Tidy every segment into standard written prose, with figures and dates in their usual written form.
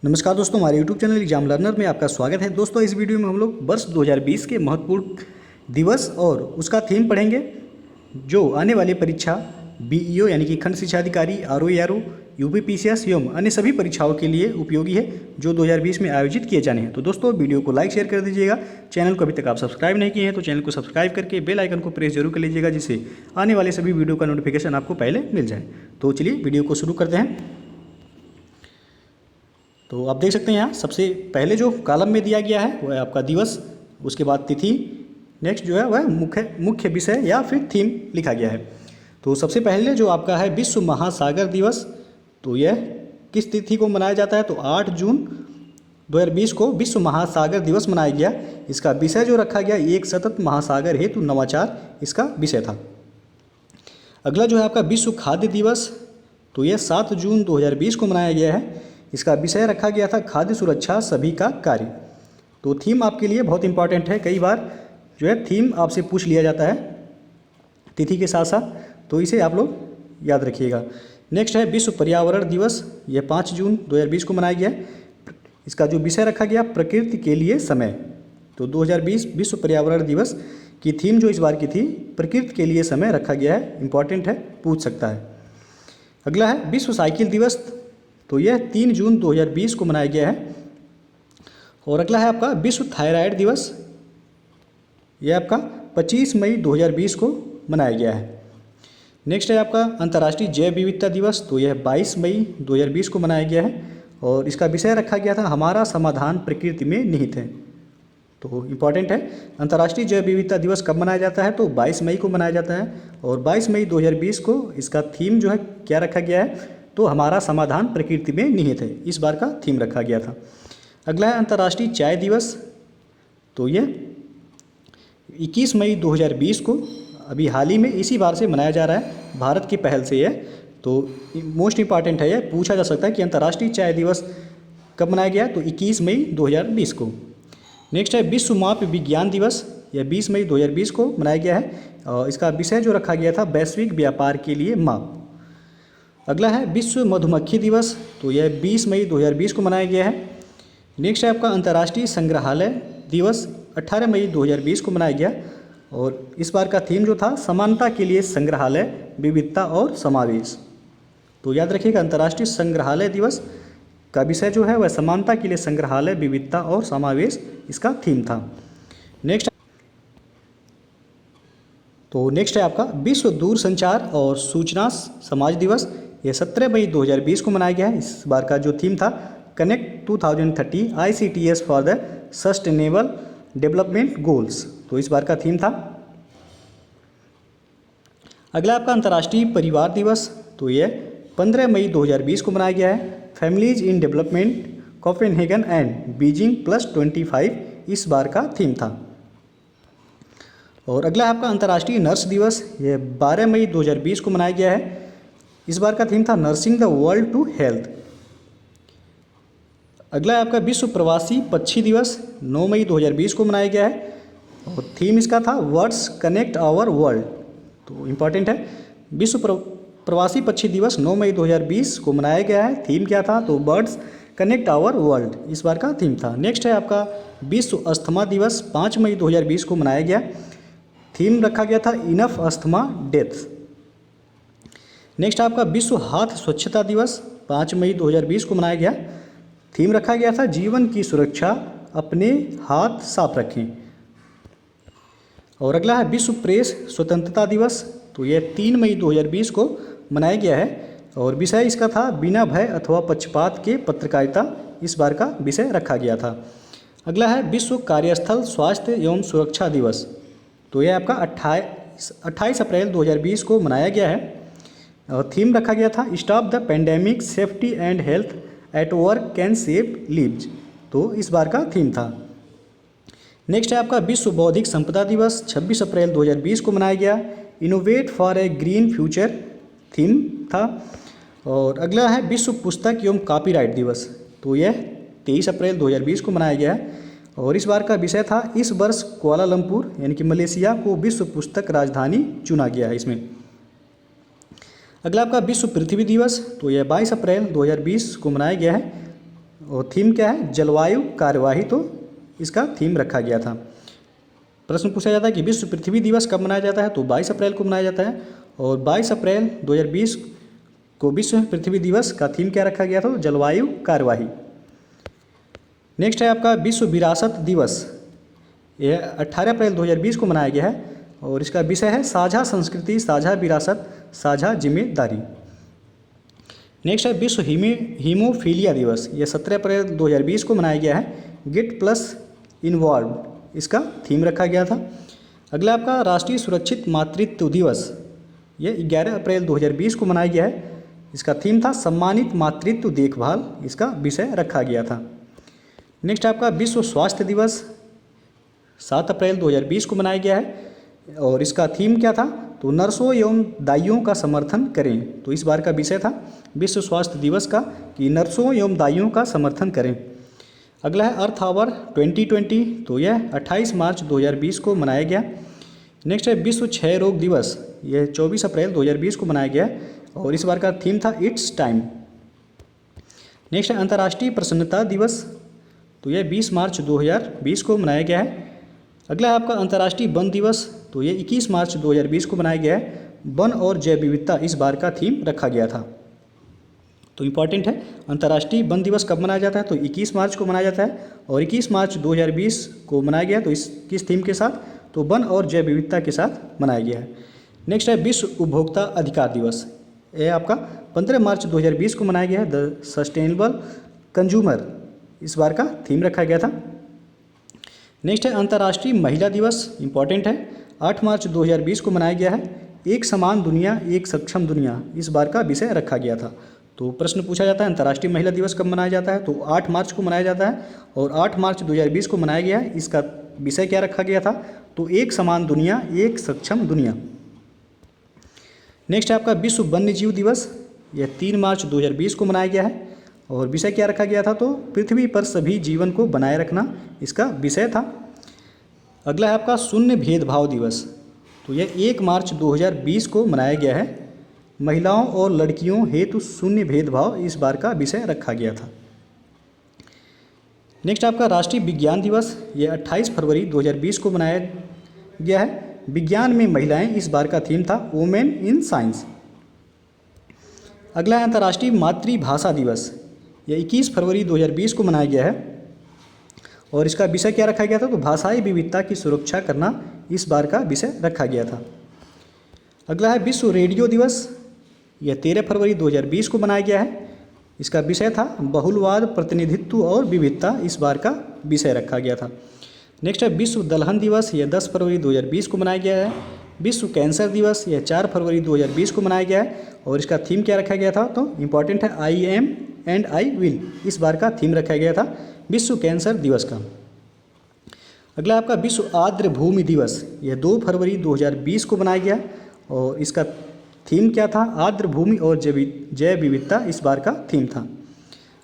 नमस्कार दोस्तों, हमारे YouTube चैनल एग्जाम लर्नर में आपका स्वागत है। दोस्तों, इस वीडियो में हम लोग वर्ष 2020 के महत्वपूर्ण दिवस और उसका थीम पढ़ेंगे जो आने वाली परीक्षा BEO यानी कि खंड शिक्षा अधिकारी, RO ARO, UPPCS एवं अन्य सभी परीक्षाओं के लिए उपयोगी है जो 2020 में आयोजित किए जाने हैं। तो दोस्तों, वीडियो को लाइक शेयर कर दीजिएगा। चैनल को अभी तक आप सब्सक्राइब नहीं किए हैं तो चैनल को सब्सक्राइब करके बेल आइकन को प्रेस जरूर कर लीजिएगा, जिससे आने वाले सभी वीडियो का नोटिफिकेशन आपको पहले मिल जाए। तो चलिए वीडियो को शुरू करते हैं। तो आप देख सकते हैं यहाँ सबसे पहले जो कॉलम में दिया गया है वह है आपका दिवस, उसके बाद तिथि, नेक्स्ट जो है वह मुख्य विषय या फिर थीम लिखा गया है। तो सबसे पहले जो आपका है विश्व महासागर दिवस, तो यह किस तिथि को मनाया जाता है? तो 8 जून 2020 को विश्व महासागर दिवस मनाया गया। इसका विषय जो रखा गया एक सतत महासागर हेतु नवाचार इसका विषय था। अगला जो है आपका विश्व खाद्य दिवस, तो यह 7 जून 2020 को मनाया गया है। इसका विषय रखा गया था खाद्य सुरक्षा सभी का कार्य। तो थीम आपके लिए बहुत इंपॉर्टेंट है, कई बार जो है थीम आपसे पूछ लिया जाता है तिथि के साथ साथ, तो इसे आप लोग याद रखिएगा। नेक्स्ट है विश्व पर्यावरण दिवस, यह 5 जून 2020 को मनाया गया। इसका जो विषय रखा गया प्रकृति के लिए समय। तो 2020 विश्व पर्यावरण दिवस की थीम जो इस बार की थी प्रकृति के लिए समय रखा गया है, इंपॉर्टेंट है, पूछ सकता है। अगला है विश्व साइकिल दिवस, तो यह 3 जून 2020 को मनाया गया है। और अगला है आपका विश्व थायराइड दिवस, यह आपका 25 मई 2020 को मनाया गया है। नेक्स्ट है आपका अंतर्राष्ट्रीय जैव विविधता दिवस, तो यह 22 मई 2020 को मनाया गया है। और इसका विषय रखा गया था हमारा समाधान प्रकृति में निहित है। तो इम्पॉर्टेंट है, अंतर्राष्ट्रीय जैव विविधता दिवस कब मनाया जाता है? तो 22 मई को मनाया जाता है। और 22 मई 2020 को इसका थीम जो है क्या रखा गया है? तो हमारा समाधान प्रकृति में निहित है, इस बार का थीम रखा गया था। अगला है अंतर्राष्ट्रीय चाय दिवस, तो यह 21 मई 2020 को अभी हाल ही में इसी बार से मनाया जा रहा है, भारत की पहल से यह। तो मोस्ट इंपॉर्टेंट है, यह पूछा जा सकता है कि अंतर्राष्ट्रीय चाय दिवस कब मनाया गया? तो 21 मई 2020 को। नेक्स्ट है विश्व माप विज्ञान दिवस, यह 20 मई 2020 को मनाया गया है। और इसका विषय जो रखा गया था वैश्विक व्यापार के लिए माप। अगला है विश्व मधुमक्खी दिवस, तो यह 20 मई 2020 को मनाया गया है। नेक्स्ट है आपका अंतर्राष्ट्रीय संग्रहालय दिवस, 18 मई 2020 को मनाया गया। और इस बार का थीम जो था समानता के लिए संग्रहालय, विविधता और समावेश। तो याद रखिएगा अंतर्राष्ट्रीय संग्रहालय दिवस का विषय जो है वह समानता के लिए संग्रहालय, विविधता और समावेश इसका थीम था। नेक्स्ट है आपका विश्व दूरसंचार और सूचना समाज दिवस, यह 17 मई 2020 को मनाया गया है। इस बार का जो थीम था connect 2030 ICTS for the sustainable development goals, तो इस बार का थीम था। अगला आपका अंतर्राष्ट्रीय परिवार दिवस, तो यह 15 मई 2020 को मनाया गया है। Families in development Copenhagen and Beijing +25 इस बार का थीम था। और अगला आपका अंतर्राष्ट्रीय नर्स दिवस, यह 12 मई 2020 को मनाया गया है। इस बार का थीम था nursing the world to health. अगला आपका विश्व प्रवासी पक्षी दिवस, 9 मई 2020 को मनाया गया है। और थीम इसका था वर्ड्स कनेक्ट आवर वर्ल्ड। तो इम्पॉर्टेंट है, विश्व प्रवासी पक्षी दिवस 9 मई 2020 को मनाया गया है। थीम क्या था? तो बर्ड्स कनेक्ट आवर वर्ल्ड इस बार का थीम था। नेक्स्ट है आपका विश्व अस्थमा दिवस, 5 मई 2020 को मनाया गया। थीम रखा गया था इनफ अस्थमा डेथ्स। नेक्स्ट आपका विश्व हाथ स्वच्छता दिवस, 5 मई 2020 को मनाया गया। थीम रखा गया था जीवन की सुरक्षा, अपने हाथ साफ रखें। और अगला है विश्व प्रेस स्वतंत्रता दिवस, तो यह 3 मई 2020 को मनाया गया है। और विषय इसका था बिना भय अथवा पक्षपात के पत्रकारिता, इस बार का विषय रखा गया था। अगला है विश्व कार्यस्थल स्वास्थ्य एवं सुरक्षा दिवस, तो यह आपका 28 अप्रैल 2020 को मनाया गया है। और थीम रखा गया था stop the pandemic safety and health at work can save lives, तो इस बार का थीम था। नेक्स्ट है आपका विश्व बौद्धिक संपदा दिवस, 26 अप्रैल 2020 को मनाया गया। Innovate for a green future theme था। और अगला है विश्व पुस्तक एवं कॉपीराइट दिवस, तो यह 23 अप्रैल 2020 को मनाया गया है। और इस बार का विषय था इस वर्ष कुआलालंपुर यानी कि मलेशिया को विश्व पुस्तक राजधानी चुना गया है इसमें। अगला आपका विश्व पृथ्वी दिवस, तो यह 22 अप्रैल 2020 को मनाया गया है। और थीम क्या है, जलवायु कार्यवाही, तो इसका थीम रखा गया था। प्रश्न पूछा जाता है कि विश्व पृथ्वी दिवस कब मनाया जाता है, तो 22 अप्रैल को मनाया जाता है। और 22 अप्रैल 2020 को विश्व पृथ्वी दिवस का थीम क्या रखा गया था, जलवायु कार्यवाही। नेक्स्ट है आपका विश्व विरासत दिवस, यह 18 अप्रैल 2020 को मनाया गया है और इसका विषय है साझा संस्कृति, साझा विरासत, साझा जिम्मेदारी। नेक्स्ट है विश्व हीमोफीलिया दिवस, यह 17 अप्रैल 2020 को मनाया गया है। गेट प्लस इन्वॉल्व, इसका थीम रखा गया था। अगला आपका राष्ट्रीय सुरक्षित मातृत्व दिवस, यह 11 अप्रैल 2020 को मनाया गया है। इसका थीम था सम्मानित मातृत्व देखभाल, इसका विषय रखा गया था। नेक्स्ट आपका विश्व स्वास्थ्य दिवस 7 अप्रैल 2020 को मनाया गया है और इसका थीम क्या था, तो नर्सों एवं दाइयों का समर्थन करें। तो इस बार का विषय था विश्व स्वास्थ्य दिवस का कि नर्सों एवं दाइयों का समर्थन करें। अगला है अर्थ आवर 2020, तो यह 28 मार्च 2020 को मनाया गया। नेक्स्ट है विश्व क्षय रोग दिवस, यह 24 अप्रैल 2020 को मनाया गया और इस बार का थीम था इट्स टाइम। नेक्स्ट है अंतर्राष्ट्रीय प्रसन्नता दिवस, तो यह 20 मार्च 2020 को मनाया गया है। अगला है आपका अंतर्राष्ट्रीय वन दिवस, तो यह 21 मार्च 2020 को मनाया गया है। वन और जैव विविधता इस बार का थीम रखा गया था। तो इम्पॉर्टेंट है, अंतर्राष्ट्रीय वन दिवस कब मनाया जाता है, तो 21 मार्च को मनाया जाता है और 21 मार्च 2020 को मनाया गया। तो इस किस थीम के साथ, तो वन और जैव विविधता के साथ मनाया गया है। नेक्स्ट है विश्व उपभोक्ता अधिकार दिवस, यह आपका 15 मार्च 2020 को मनाया गया है। द सस्टेनेबल कंज्यूमर, इस बार का थीम रखा गया था। नेक्स्ट है अंतर्राष्ट्रीय महिला दिवस, इम्पॉर्टेंट है, 8 मार्च 2020 को मनाया गया है। एक समान दुनिया, एक सक्षम दुनिया, इस बार का विषय रखा गया था। तो प्रश्न पूछा जाता है अंतर्राष्ट्रीय महिला दिवस कब मनाया जाता है, तो 8 मार्च को मनाया जाता है और 8 मार्च 2020 को मनाया गया है। इसका विषय क्या रखा गया था, तो एक समान दुनिया, एक सक्षम दुनिया। नेक्स्ट है आपका विश्व वन्यजीव दिवस, यह 3 मार्च 2020 को मनाया गया है और विषय क्या रखा गया था, तो पृथ्वी पर सभी जीवन को बनाए रखना, इसका विषय था। अगला है आपका शून्य भेदभाव दिवस, तो यह 1 मार्च 2020 को मनाया गया है। महिलाओं और लड़कियों हेतु शून्य भेदभाव, इस बार का विषय रखा गया था। नेक्स्ट आपका राष्ट्रीय विज्ञान दिवस, यह 28 फरवरी 2020 को मनाया गया है। विज्ञान में महिलाएं, इस बार का थीम था वुमेन इन साइंस। अगला है अंतर्राष्ट्रीय मातृभाषा दिवस, यह 21 फरवरी 2020 को मनाया गया है और इसका विषय क्या रखा गया था, तो भाषाई विविधता की सुरक्षा करना, इस बार का विषय रखा गया था। अगला है विश्व रेडियो दिवस, यह 13 फरवरी 2020 को मनाया गया है। इसका विषय था बहुलवाद, प्रतिनिधित्व और विविधता, इस बार का विषय रखा गया था। नेक्स्ट है विश्व दलहन दिवस, यह 10 फरवरी 2020 को मनाया गया है। विश्व कैंसर दिवस, यह 4 फरवरी 2020 को मनाया गया है और इसका थीम क्या रखा गया था, तो इम्पॉर्टेंट है I am and I will, इस बार का थीम रखा गया था विश्व कैंसर दिवस का। अगला आपका विश्व आर्द्र भूमि दिवस, यह 2 फरवरी 2020 को मनाया गया और इसका थीम क्या था, आर्द्र भूमि और जैव विविधता, इस बार का थीम था।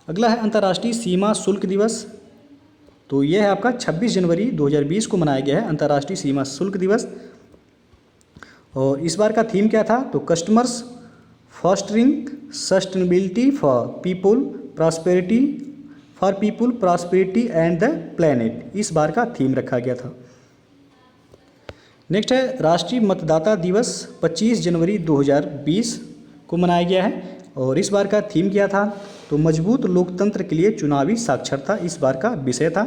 अगला है अंतर्राष्ट्रीय सीमा शुल्क दिवस, तो यह है आपका 26 जनवरी 2020 को मनाया गया है अंतर्राष्ट्रीय सीमा शुल्क दिवस और इस बार का थीम क्या था, तो customers fostering sustainability for people prosperity and the planet, इस बार का थीम रखा गया था। नेक्स्ट है राष्ट्रीय मतदाता दिवस, 25 जनवरी 2020 को मनाया गया है और इस बार का थीम क्या था, तो मजबूत लोकतंत्र के लिए चुनावी साक्षरता, इस बार का विषय था।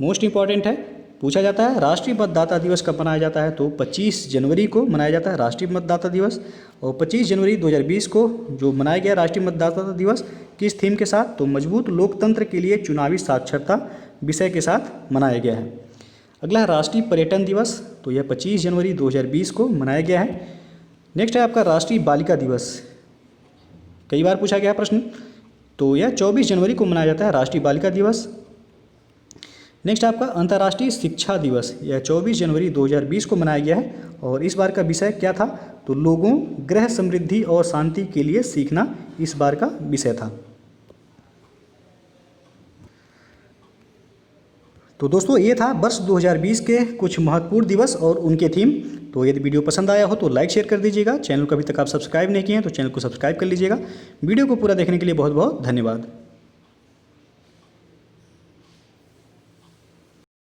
मोस्ट इंपॉर्टेंट है, पूछा जाता है राष्ट्रीय मतदाता दिवस कब मनाया जाता है, तो 25 जनवरी को मनाया जाता है राष्ट्रीय मतदाता दिवस और 25 जनवरी 2020 को जो मनाया गया राष्ट्रीय मतदाता दिवस किस थीम के साथ, तो मजबूत लोकतंत्र के लिए चुनावी साक्षरता विषय के साथ मनाया गया है। अगला है राष्ट्रीय पर्यटन दिवस, तो यह 25 जनवरी 2020 को मनाया गया है। नेक्स्ट है आपका राष्ट्रीय बालिका दिवस, कई बार पूछा गया प्रश्न, तो यह 24 जनवरी को मनाया जाता है राष्ट्रीय बालिका दिवस। नेक्स्ट आपका अंतर्राष्ट्रीय शिक्षा दिवस, यह 24 जनवरी 2020 को मनाया गया है और इस बार का विषय क्या था, तो लोगों, गृह समृद्धि और शांति के लिए सीखना, इस बार का विषय था। तो दोस्तों ये था वर्ष 2020 के कुछ महत्वपूर्ण दिवस और उनके थीम। तो यदि वीडियो पसंद आया हो तो लाइक शेयर कर दीजिएगा। चैनल को अभी तक आप सब्सक्राइब नहीं किए हैं तो चैनल को सब्सक्राइब कर लीजिएगा। वीडियो को पूरा देखने के लिए बहुत बहुत धन्यवाद।